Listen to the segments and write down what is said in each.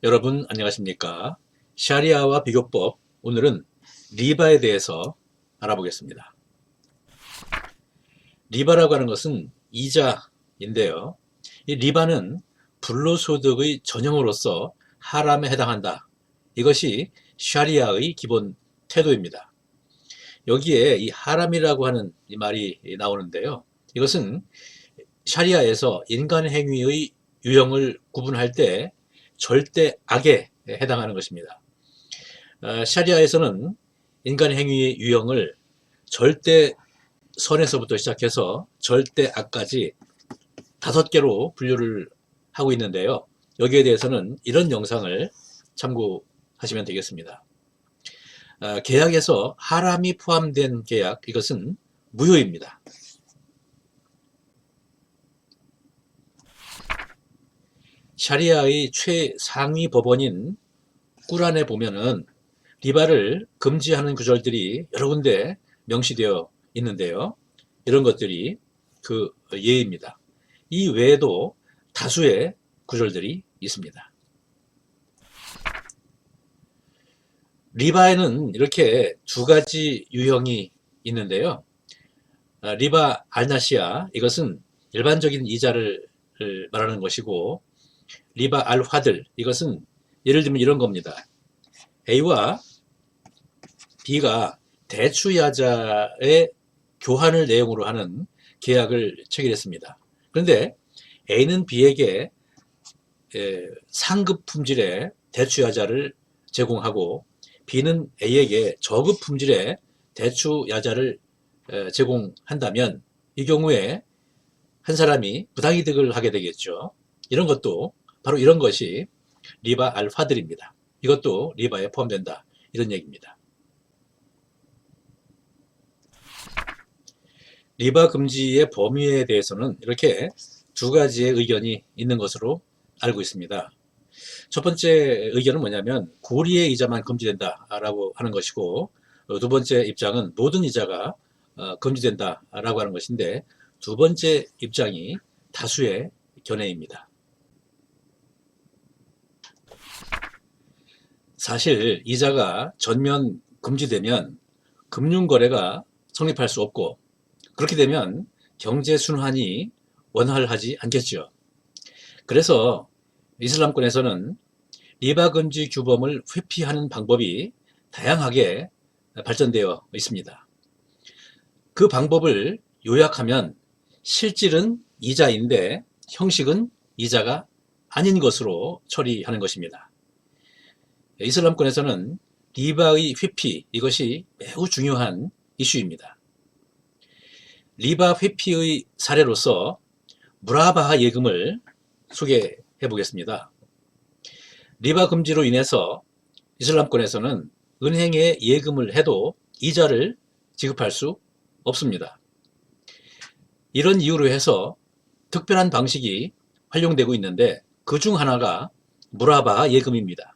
여러분 안녕하십니까? 샤리아와 비교법, 오늘은 리바에 대해서 알아보겠습니다. 리바라고 하는 것은 이자인데요. 이 리바는 불로소득의 전형으로서 하람에 해당한다. 이것이 샤리아의 기본 태도입니다. 여기에 이 하람이라고 하는 이 말이 나오는데요. 이것은 샤리아에서 인간 행위의 유형을 구분할 때 절대 악에 해당하는 것입니다. 샤리아에서는 인간 행위의 유형을 절대 선에서부터 시작해서 절대 악까지 5개로 분류를 하고 있는데요. 여기에 대해서는 이런 영상을 참고하시면 되겠습니다. 계약에서 하람이 포함된 계약, 이것은 무효입니다. 샤리아의 최상위 법원인 꾸란에 보면은 리바를 금지하는 구절들이 여러 군데 명시되어 있는데요. 이런 것들이 그 예입니다. 이 외에도 다수의 구절들이 있습니다. 리바에는 이렇게 2가지 유형이 있는데요. 리바 알나시아, 이것은 일반적인 이자를 말하는 것이고, 리바 알 화들, 이것은 예를 들면 이런 겁니다. A와 B가 대추야자의 교환을 내용으로 하는 계약을 체결했습니다. 그런데 A는 B에게 상급 품질의 대추야자를 제공하고 B는 A에게 저급 품질의 대추야자를 제공한다면 이 경우에 한 사람이 부당이득을 하게 되겠죠. 이런 것도 바로 이런 것이 리바 알파들입니다. 이것도 리바에 포함된다, 이런 얘기입니다. 리바 금지의 범위에 대해서는 이렇게 2가지의 의견이 있는 것으로 알고 있습니다. 첫 번째 의견은 뭐냐면 고리의 이자만 금지된다라고 하는 것이고, 2번째 입장은 모든 이자가 금지된다라고 하는 것인데, 2번째 입장이 다수의 견해입니다. 사실 이자가 전면 금지되면 금융거래가 성립할 수 없고, 그렇게 되면 경제순환이 원활하지 않겠죠. 그래서 이슬람권에서는 리바 금지 규범을 회피하는 방법이 다양하게 발전되어 있습니다. 그 방법을 요약하면 실질은 이자인데 형식은 이자가 아닌 것으로 처리하는 것입니다. 이슬람권에서는 리바의 회피, 이것이 매우 중요한 이슈입니다. 리바 회피의 사례로서 무라바하 예금을 소개해 보겠습니다. 리바 금지로 인해서 이슬람권에서는 은행에 예금을 해도 이자를 지급할 수 없습니다. 이런 이유로 해서 특별한 방식이 활용되고 있는데 그 중 하나가 무라바하 예금입니다.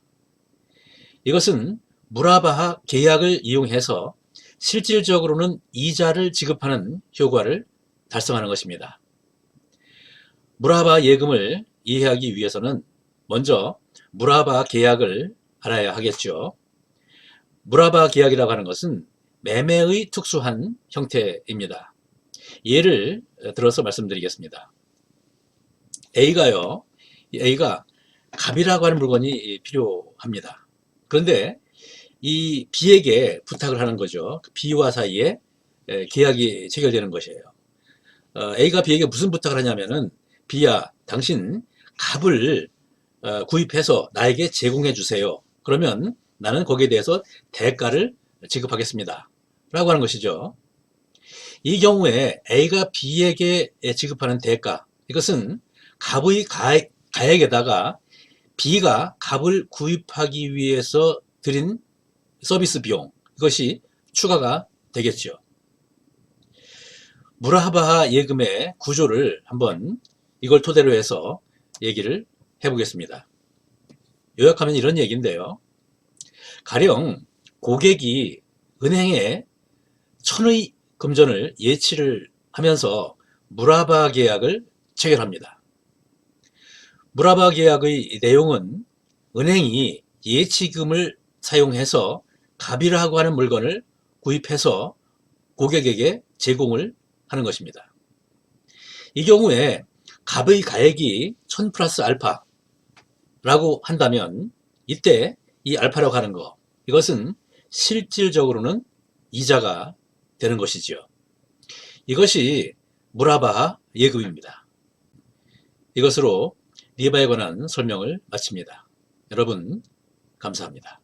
이것은 무라바하 계약을 이용해서 실질적으로는 이자를 지급하는 효과를 달성하는 것입니다. 무라바하 예금을 이해하기 위해서는 먼저 무라바하 계약을 알아야 하겠죠. 무라바하 계약이라고 하는 것은 매매의 특수한 형태입니다. 예를 들어서 말씀드리겠습니다. A가 갑이라고 하는 물건이 필요합니다. 그런데 이 B에게 부탁을 하는 거죠. B와 사이에 계약이 체결되는 것이에요. A가 B에게 무슨 부탁을 하냐면은, B야, 당신 갑을 구입해서 나에게 제공해 주세요. 그러면 나는 거기에 대해서 대가를 지급하겠습니다, 라고 하는 것이죠. 이 경우에 A가 B에게 지급하는 대가, 이것은 갑의 가액에다가 B가 갑을 구입하기 위해서 드린 서비스 비용, 이것이 추가가 되겠죠. 무라바하 예금의 구조를 한번 이걸 토대로 해서 얘기를 해보겠습니다. 요약하면 이런 얘기인데요. 가령 고객이 은행에 1000의 금전을 예치를 하면서 무라바하 계약을 체결합니다. 무라바하 계약의 내용은 은행이 예치금을 사용해서 갑이라고 하는 물건을 구입해서 고객에게 제공을 하는 것입니다. 이 경우에 갑의 가액이 1000 플러스 알파라고 한다면 이때 이 알파라고 하는 거, 이것은 실질적으로는 이자가 되는 것이지요. 이것이 무라바하 예금입니다. 이것으로 리바에 관한 설명을 마칩니다. 여러분 감사합니다.